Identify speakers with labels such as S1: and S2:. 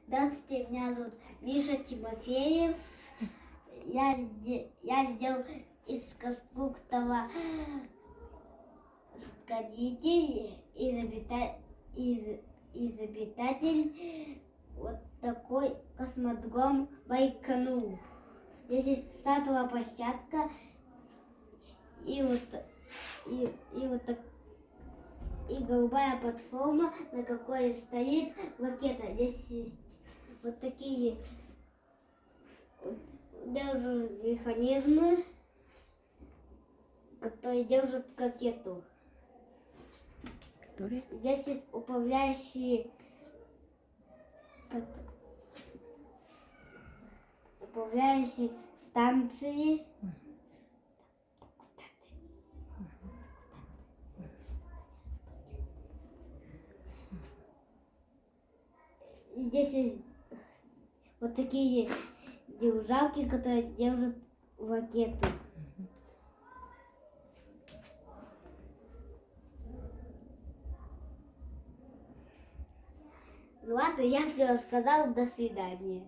S1: Здравствуйте, меня зовут Миша Тимофеев. Я сделал из конструктора сгодитель изобретатель вот такой космодром Байконур. Здесь есть стартовая площадка и голубая платформа, на какой стоит ракета. Здесь есть вот такие механизмы, которые держат ракету. Здесь есть управляющие станции. Здесь есть вот такие держалки, которые держат ракету. Ну ладно, я все рассказала. До свидания.